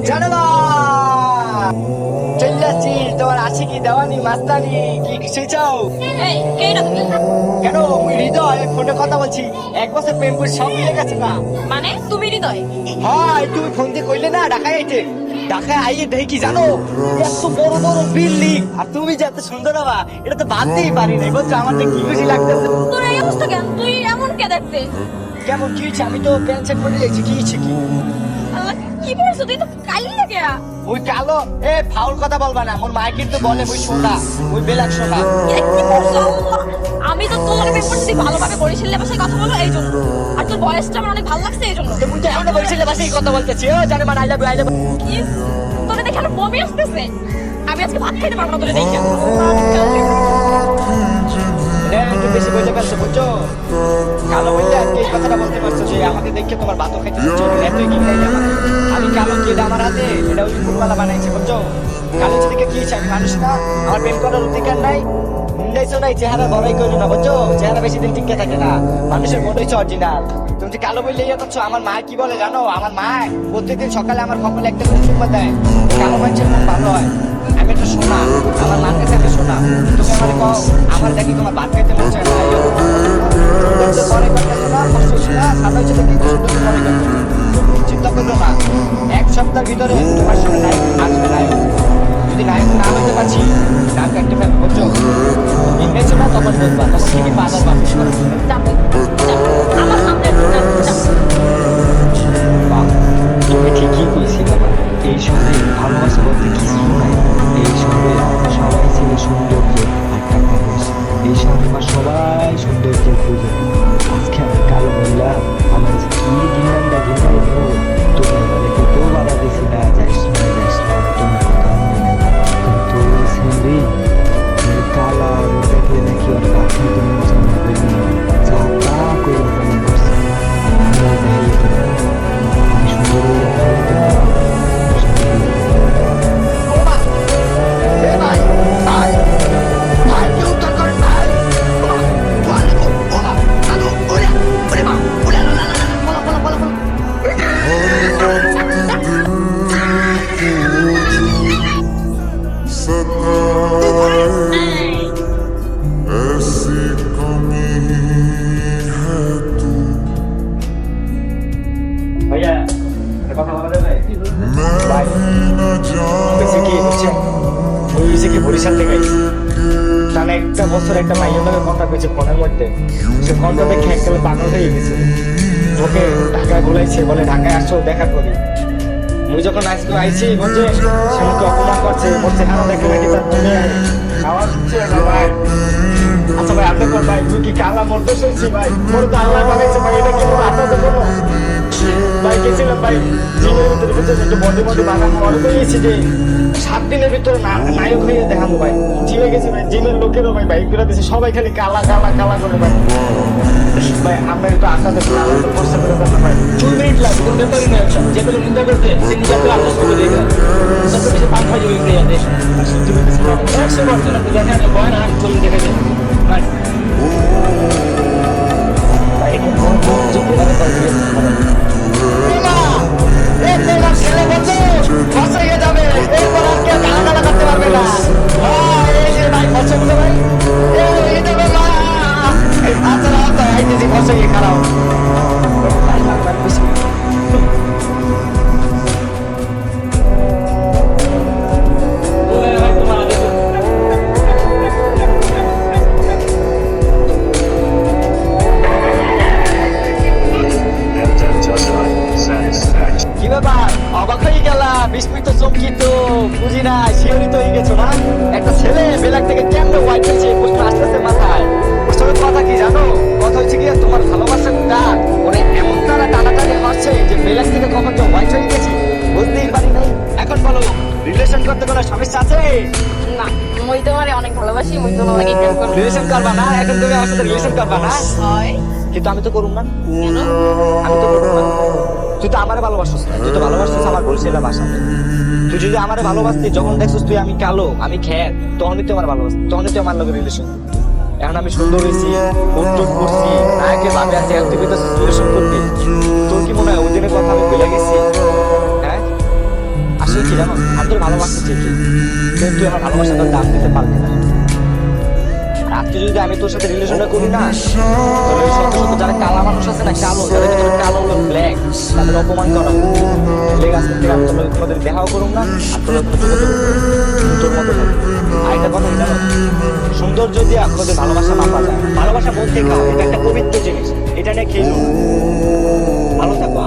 জানো না চলে যাচ্ছি তোমার আছে কি দেওয়ানি মাস্তানি কি কিছু চাও? এই কে না তুমি? কেন ওই হৃদয় ফোনে কথা বলছি, 1 বছর প্রেম করে সব মিলে গেছে না। মানে তুমি হৃদয়? হয় তুমি ফোন দিয়ে কইলে না ঢাকায় আইতে, ঢাকায় আইয়ে দেখি কি জানো, এত বড় বড় বিল্ডিং আর তুমি যে এত সুন্দর হবা এটা তো ভাবতেই পারি নাই বুঝছো। আমার তো কি খুশি লাগতেছে। তোর এই অবস্থা কেন? তুই এমন কে দেখতে? কেমন কি হয়েছে? আমি তো প্যান্ট সেট করে দিয়েছি, কি হয়েছে কি? আল্লাহ, কি বলছো? তুই তো কালি লাগে। ওই কালো এ ফাউল কথা বলবা না, আমার মায়ের কিন্তু বলে ওই সোনা ওই বেলাক সোনা। কি করছো? আমি তো তোর লাগে পেপার যদি ভালোভাবে বরিশালে ভাষায় কথা বলো এই জন্য, আর তোর বয়সটা আমার অনেক ভালো লাগছে এই জন্য। তুমি তো এখন বলছিলে বাসে কথা বলতেছি, ও জানে মানে I love you I love কি তোরে দেখে আমার বমি আসতেছে। আমি আজকে ভাত খাইতে পারবো না তোরে দেখে। একটু বেশি বলতে পারছো বুঝছো, কালো বলতে আজকে এই কথাটা বলতে পারছো যে আমাকে দেখে তোমার ভাতও খাইতে বুঝছো, এতই কি খাইলে আমাকে। আমি কালো কি এটা আমার হাতে, এটা ওই ফুলওয়ালা বানাইছে বুঝছো। কালো থেকে কি হয়েছে, আমি মানুষ না, আমার প্রেম করার অধিকার নাই। মুন্ডাইছো নাই, চেহারা বড়াই করো না বুঝছো, চেহারা বেশি দিন টিকে থাকে না, মানুষের মনে হচ্ছে অরিজিনাল। তুমি যে কালো বললে ইয়ে করছো, আমার মা কি বলে জানো, আমার মা প্রত্যেকদিন সকালে আমার কপালে একটা করে চুম্মা দেয়, কালো মানুষের মন ভালো হয়। আমি একটা শোনা, আমার মার কাছে একটা শোনা, তুমি আমার কও আমার দেখি তোমার ভাত খাইতে মন চায় না, পরে কথা শোনা কষ্ট শোনা সাদা হচ্ছে তো কিন্তু সুন্দর পরে কথা। চিন্তা করলো না, 1 সপ্তাহের ভিতরে তোমার সঙ্গে নায়ক আসবে নায়ক। যদি নায়ক না হতে পারছি নায়ক একটা ফ্যান বুঝছো, ইংরেজি না তখন বলবা, তখন থেকে বাজার বাপিস করো। যাবো আমার সামনে বাহ, তুমি ঠিকই কইছিলে না, এই সঙ্গে ভালোবাসা বলতে কিছু নাই, এই সঙ্গে সবাই ছিল সৌন্দর্য আর টাকা পয়সা, এই সঙ্গে সবাই সৌন্দর্য খুঁজে। আজকে আমি কালো মহিলা আমার যে কি গিন্দাম তুমি আমাদেরকে তো বাধা দিছি না, যাইস না যাইস না, তোমার কথা মনে নেই, কিন্তু সেন্দি কালা দেখলে নাকি ওর কাছে তুমি জন্ম করি যা তা করে মনে করছে। আমি সুন্দর ऐसी कमी है तू ভাইয়া কথা বলা যাবে? मैं न হয়েছে কি বুঝছেন, ওই হয়েছে কি বরিশাল থেকে আইছি, তাহলে একটা বছর একটা মাইয়ের লগে কথা কইছে ফোনের মধ্যে, সে কথা দেখে এককালে পাগল হয়ে গেছে, ওকে ঢাকায় বলাইছে, বলে ঢাকায় আসো দেখা করি। মুই যখন আজকে আইছি বলছে সে আমাকে অপমান করছে, বলছে কেন দেখে নাকি তার মনে আওয়াজ হচ্ছে না ভাই। আচ্ছা ভাই আপনি কর ভাই, তুই কি কালা মরতে শুনছি ভাই, মোর তো আল্লাহ বানাইছে ভাই, এটা কি মোর আপনাদের কোনো ভাই গেছিলাম ভাই জিনের ভিতরে ভিতরে একটু বডি বডি বানানো মনে করিয়েছি যে 7 দিনের ভিতরে নায়ক হয়ে দেখাবো ভাই। জিমে গেছি ভাই, জিমের লোকেরও ভাই বাইক করে দিয়েছে, সবাই খালি কালা কালা কালা করে ভাই। ভাই আমরা একটু আপনাদের কালা তো কষ্ট করে দেন ভাই। 2 মিনিট লাগবে, কোনো ব্যাপারই নয়। যেগুলো নিন্দা করতে সে নিজেকে আলোচ করে দেখে সবচেয়ে বেশি 5 জমি পেয়ে যাবে। 100% আপনি দেখেন একটা বয় না চলে দেখে দেন ভাই। ভাই এখন কোন যে বলার কথা দিয়ে ছেলে বলছে ফসে যাবে, এরপর আর কেউ গালা গালা করতে পারবে না। এই যে ভাই ফসে বলে ভাই এই যাবে না, আচ্ছা আচ্ছা আইতেছি ফসে গিয়ে খারাপ ভাই লাগবার খুশি। ভাই তোমার আগে কি ব্যাপার অবাক হয়ে গেলা, বিস্মিত চমকিত বুঝি না শিহরিত হয়ে গেছো না? একটা ছেলে বেলাক থেকে কেমন হোয়াইট হয়েছে প্রশ্ন আসতেছে মাথায়। আসলে কথা কি জানো, কথা হচ্ছে কি তোমার ভালোবাসার ডাক ওরে এমন তারা টানাটানি হচ্ছে যে বেলাক থেকে কখন যে হোয়াইট হয়ে গেছি বুঝতেই পারি নাই। এখন বলো রিলেশন করতে কোনো সমস্যা আছে? না, মই তোমারে অনেক ভালোবাসি, মই তোমার লাগে প্রেম করব। রিলেশন করবা না? এখন তুমি আমার সাথে রিলেশন করবা না? হয় কিন্তু আমি তো করুম না, কেন? আমি তো করুম না। তুই তো আমারে ভালোবাসছিস না, তুই তো ভালোবাসছিস আমার বলছিলাম বাসাতে। তুই যদি আমারে ভালোবাসতি, যখন দেখছিস তুই আমি কালো আমি খ্যাত, তখনই তুই আমার ভালোবাসতি, তখনই তুই আমার লগে রিলেশন। এখন আমি সুন্দর হয়েছি, উদ্যোগ করছি, নায়কের ভাবে আছি, এখন তুই তো রিলেশন করবি। তোর কি মনে হয় ওই দিনের কথা আমি ভুলে গেছি? হ্যাঁ ঠিকই, কিন্তু আমার ভালোবাসাটার দাম দিতে পারবি না। আর আজকে যদি আমি তোর সাথে রিলেশনটা করি না, তাহলে ওই শত শত যারা কালা মানুষ আছে না, কালো, যাদের ভিতরে কালো হলো ব্ল্যাক, তাদের অপমান করা হবে। লেগে আজকে থেকে আমি তোমাদের দেখাও করুম না, আর তোর তোর মতো থাকবি। আর একটা কথা জানো, সৌন্দর্য দিয়ে আপনাদের ভালোবাসা মাপা যায়। ভালোবাসা বলতে খাও, এটা একটা পবিত্র জিনিস, এটা নিয়ে খেলো। ভালো থাকো।